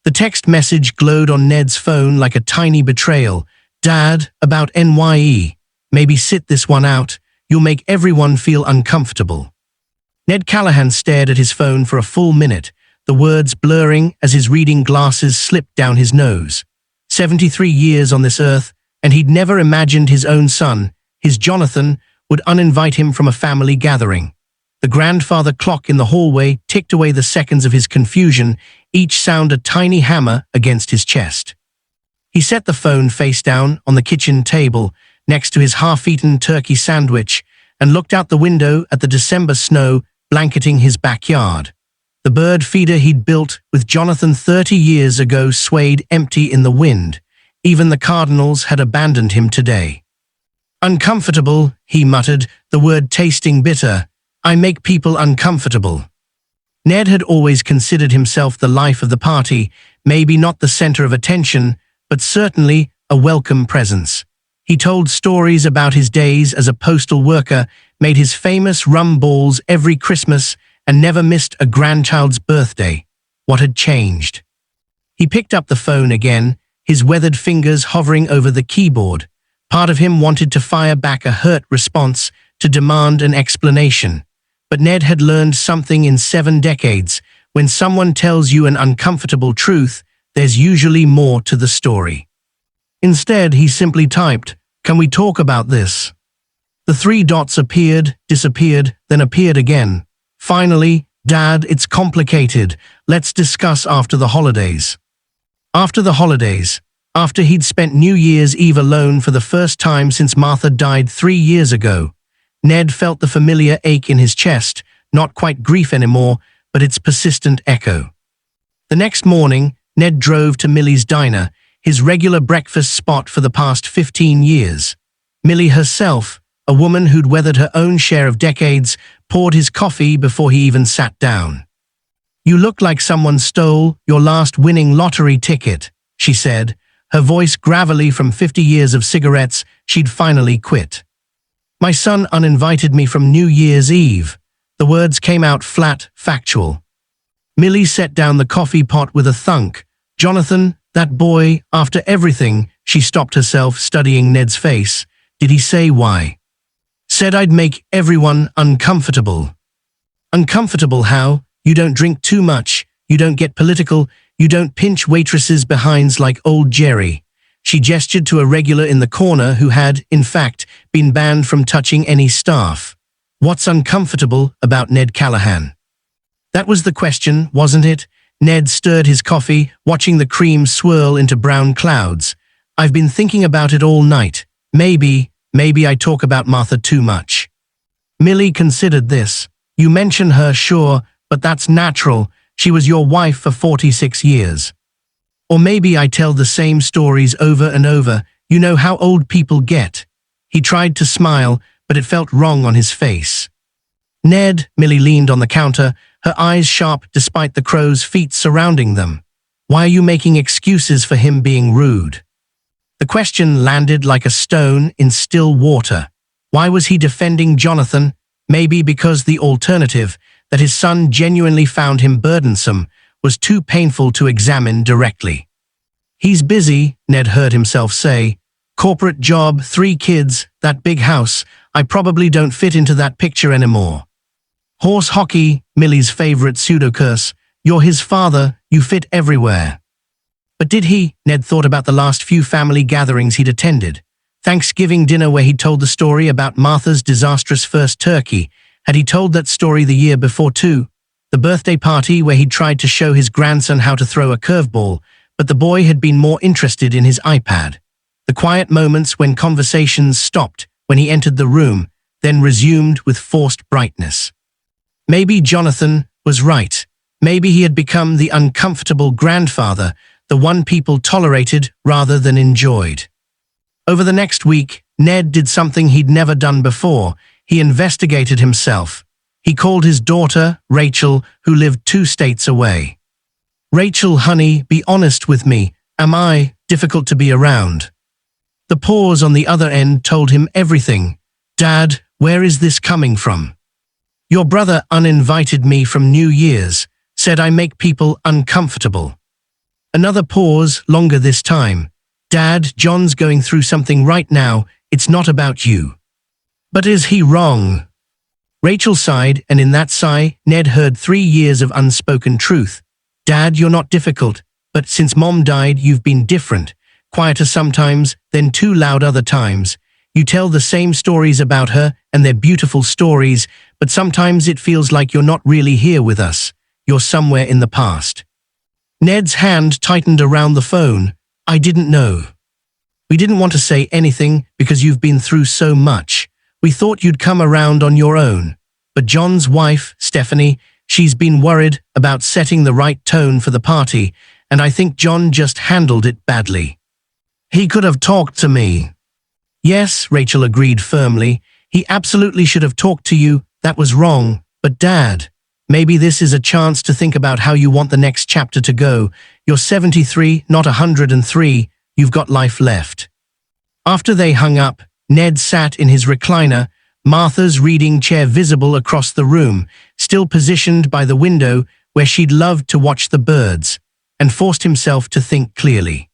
The text message glowed on Ned's phone like a tiny betrayal. "Dad, about NYE. Maybe sit this one out. You'll make everyone feel uncomfortable." Ned Callahan stared at his phone for a full minute, the words blurring as his reading glasses slipped down his nose. 73 years on this earth, and he'd never imagined his own son, his Jonathan, would uninvite him from a family gathering. The grandfather clock in the hallway ticked away the seconds of his confusion, each sound a tiny hammer against his chest. He set the phone face down on the kitchen table, next to his half-eaten turkey sandwich, and looked out the window at the December snow blanketing his backyard. The bird feeder he'd built with Jonathan 30 years ago swayed empty in the wind. Even the cardinals had abandoned him today. "Uncomfortable," he muttered, the word tasting bitter. "I make people uncomfortable." Ned had always considered himself the life of the party, maybe not the center of attention, but certainly a welcome presence. He told stories about his days as a postal worker, made his famous rum balls every Christmas, and never missed a grandchild's birthday. What had changed? He picked up the phone again, his weathered fingers hovering over the keyboard. Part of him wanted to fire back a hurt response, to demand an explanation. But Ned had learned something in 7 decades. When someone tells you an uncomfortable truth, there's usually more to the story. Instead, he simply typed, "Can we talk about this?" The 3 dots appeared, disappeared, then appeared again. Finally, "Dad, it's complicated. Let's discuss after the holidays." After the holidays, after he'd spent New Year's Eve alone for the first time since Martha died 3 years ago, Ned felt the familiar ache in his chest, not quite grief anymore, but its persistent echo. The next morning, Ned drove to Millie's diner, his regular breakfast spot for the past 15 years. Millie herself, a woman who'd weathered her own share of decades, poured his coffee before he even sat down. "You look like someone stole your last winning lottery ticket," she said, her voice gravelly from 50 years of cigarettes she'd finally quit. "My son uninvited me from New Year's Eve." The words came out flat, factual. Millie set down the coffee pot with a thunk. "Jonathan, that boy, after everything," she stopped herself, studying Ned's face. "Did he say why?" "Said I'd make everyone uncomfortable." "Uncomfortable how? You don't drink too much, you don't get political, you don't pinch waitresses' behinds like old Jerry." She gestured to a regular in the corner who had, in fact, been banned from touching any staff. "What's uncomfortable about Ned Callahan?" That was the question, wasn't it? Ned stirred his coffee, watching the cream swirl into brown clouds. "I've been thinking about it all night. Maybe I talk about Martha too much." Millie considered this. "You mention her, sure, but that's natural. She was your wife for 46 years. Or maybe I tell the same stories over and over. You know how old people get." He tried to smile, but it felt wrong on his face. "Ned," Millie leaned on the counter, her eyes sharp despite the crow's feet surrounding them. "Why are you making excuses for him being rude?" The question landed like a stone in still water. Why was he defending Jonathan? Maybe because the alternative, that his son genuinely found him burdensome, was too painful to examine directly. "He's busy," Ned heard himself say. "Corporate job, 3 kids, that big house. I probably don't fit into that picture anymore." "Horse hockey," Millie's favorite pseudo-curse. "You're his father, you fit everywhere." But did he? Ned thought about the last few family gatherings he'd attended. Thanksgiving dinner where he'd told the story about Martha's disastrous first turkey. Had he told that story the year before too? The birthday party where he'd tried to show his grandson how to throw a curveball, but the boy had been more interested in his iPad. The quiet moments when conversations stopped when he entered the room, then resumed with forced brightness. Maybe Jonathan was right. Maybe he had become the uncomfortable grandfather, the one people tolerated rather than enjoyed. Over the next week, Ned did something he'd never done before. He investigated himself. He called his daughter, Rachel, who lived 2 states away. "Rachel, honey, be honest with me. Am I difficult to be around?" The pause on the other end told him everything. "Dad, where is this coming from?" "Your brother uninvited me from New Year's, said I make people uncomfortable." Another pause, longer this time. Dad, John's going through something right now. It's not about you. But is he wrong? Rachel sighed, and in that sigh, Ned heard 3 years of unspoken truth. Dad, you're not difficult, but since Mom died, you've been different. Quieter sometimes, then too loud other times. You tell the same stories about her, and they're beautiful stories, but sometimes it feels like you're not really here with us. You're somewhere in the past. Ned's hand tightened around the phone. I didn't know. We didn't want to say anything because you've been through so much. We thought you'd come around on your own. But John's wife, Stephanie, she's been worried about setting the right tone for the party, and I think John just handled it badly. He could have talked to me. Yes, Rachel agreed firmly. He absolutely should have talked to you. That was wrong. But Dad, maybe this is a chance to think about how you want the next chapter to go. You're 73, not 103. You've got life left. After they hung up, Ned sat in his recliner, Martha's reading chair visible across the room, still positioned by the window where she'd loved to watch the birds, and forced himself to think clearly.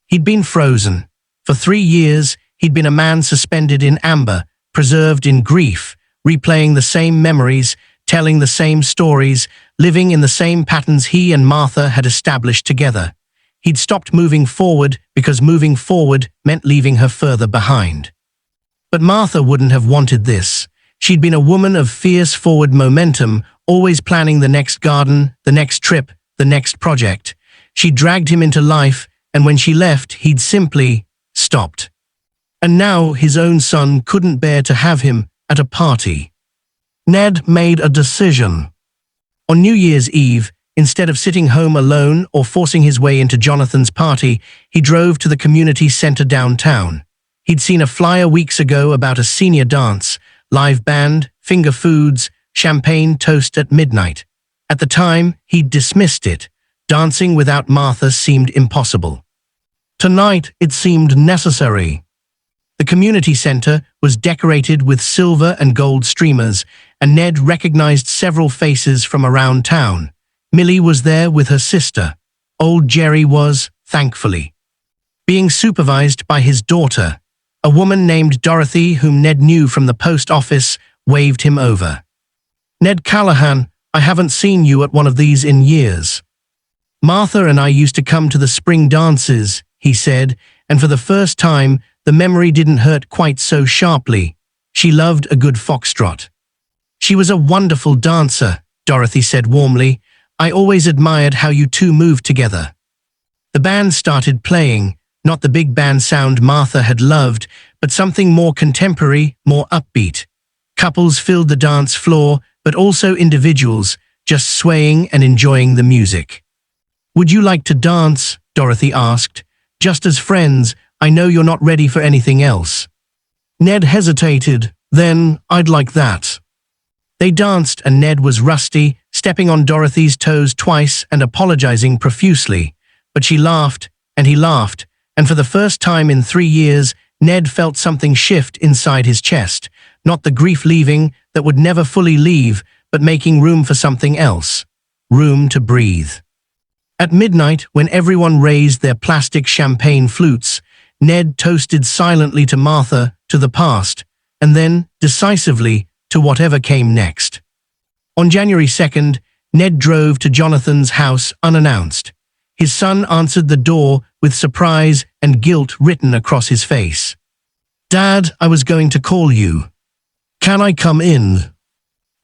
He'd been frozen. For 3 years, he'd been a man suspended in amber, preserved in grief, replaying the same memories, telling the same stories, living in the same patterns he and Martha had established together. He'd stopped moving forward because moving forward meant leaving her further behind. But Martha wouldn't have wanted this. She'd been a woman of fierce forward momentum, always planning the next garden, the next trip, the next project. She dragged him into life, and when she left, he'd simply stopped. And now his own son couldn't bear to have him at a party. Ned made a decision. On New Year's Eve, instead of sitting home alone or forcing his way into Jonathan's party, he drove to the community center downtown. He'd seen a flyer weeks ago about a senior dance, live band, finger foods, champagne toast at midnight. At the time, he'd dismissed it. Dancing without Martha seemed impossible. Tonight, it seemed necessary. The community center was decorated with silver and gold streamers, and Ned recognized several faces from around town. Millie was there with her sister. Old Jerry was, thankfully, being supervised by his daughter. A woman named Dorothy, whom Ned knew from the post office, waved him over. Ned Callahan, I haven't seen you at one of these in years. Martha and I used to come to the spring dances, he said, and for the first time, the memory didn't hurt quite so sharply. She loved a good foxtrot. She was a wonderful dancer, Dorothy said warmly. I always admired how you two moved together. The band started playing, not the big band sound Martha had loved, but something more contemporary, more upbeat. Couples filled the dance floor, but also individuals, just swaying and enjoying the music. Would you like to dance? Dorothy asked. Just as friends, I know you're not ready for anything else. Ned hesitated. Then, I'd like that. They danced and Ned was rusty, stepping on Dorothy's toes twice and apologizing profusely. But she laughed, and he laughed, and for the first time in 3 years, Ned felt something shift inside his chest, not the grief leaving that would never fully leave, but making room for something else. Room to breathe. At midnight, when everyone raised their plastic champagne flutes, Ned toasted silently to Martha, to the past, and then, decisively, to whatever came next. On January 2nd, Ned drove to Jonathan's house unannounced. His son answered the door with surprise and guilt written across his face. Dad, I was going to call you. Can I come in?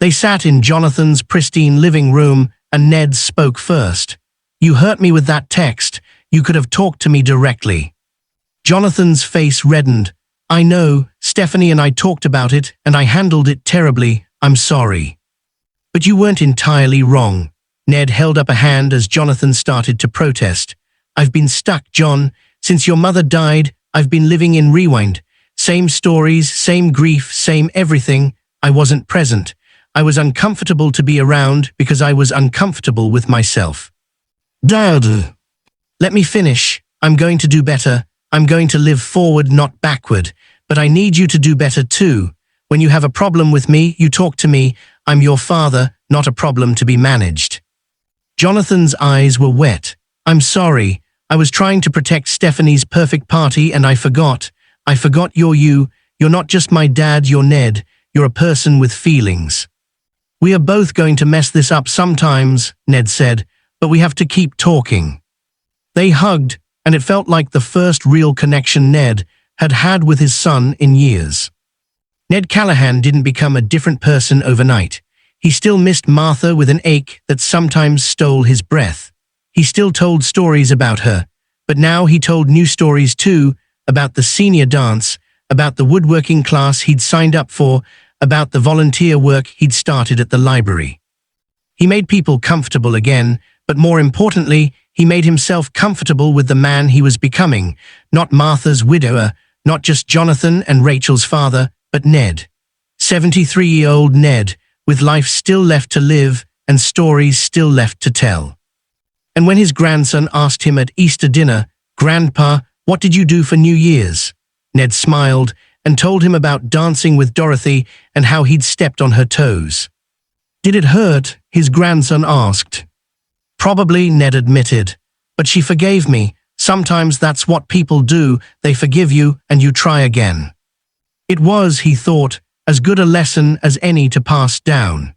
They sat in Jonathan's pristine living room, and Ned spoke first. You hurt me with that text. You could have talked to me directly. Jonathan's face reddened. I know, Stephanie and I talked about it, and I handled it terribly. I'm sorry. But you weren't entirely wrong. Ned held up a hand as Jonathan started to protest. I've been stuck, John. Since your mother died, I've been living in rewind. Same stories, same grief, same everything. I wasn't present. I was uncomfortable to be around because I was uncomfortable with myself. Dad. Let me finish. I'm going to do better. I'm going to live forward, not backward. But I need you to do better too. When you have a problem with me, you talk to me. I'm your father, not a problem to be managed. Jonathan's eyes were wet. I'm sorry. I was trying to protect Stephanie's perfect party and I forgot. I forgot you're you. You're not just my dad, you're Ned. You're a person with feelings. We are both going to mess this up sometimes, Ned said, but we have to keep talking. They hugged, and it felt like the first real connection Ned had had with his son in years. Ned Callahan didn't become a different person overnight. He still missed Martha with an ache that sometimes stole his breath. He still told stories about her, but now he told new stories too, about the senior dance, about the woodworking class he'd signed up for, about the volunteer work he'd started at the library. He made people comfortable again, but more importantly, he made himself comfortable with the man he was becoming, not Martha's widower, not just Jonathan and Rachel's father, but Ned. 73-year-old Ned, with life still left to live and stories still left to tell. And when his grandson asked him at Easter dinner, "Grandpa, what did you do for New Year's?" Ned smiled and told him about dancing with Dorothy and how he'd stepped on her toes. "Did it hurt?" his grandson asked. "Probably," Ned admitted, "but she forgave me. Sometimes that's what people do, they forgive you and you try again." It was, he thought, as good a lesson as any to pass down.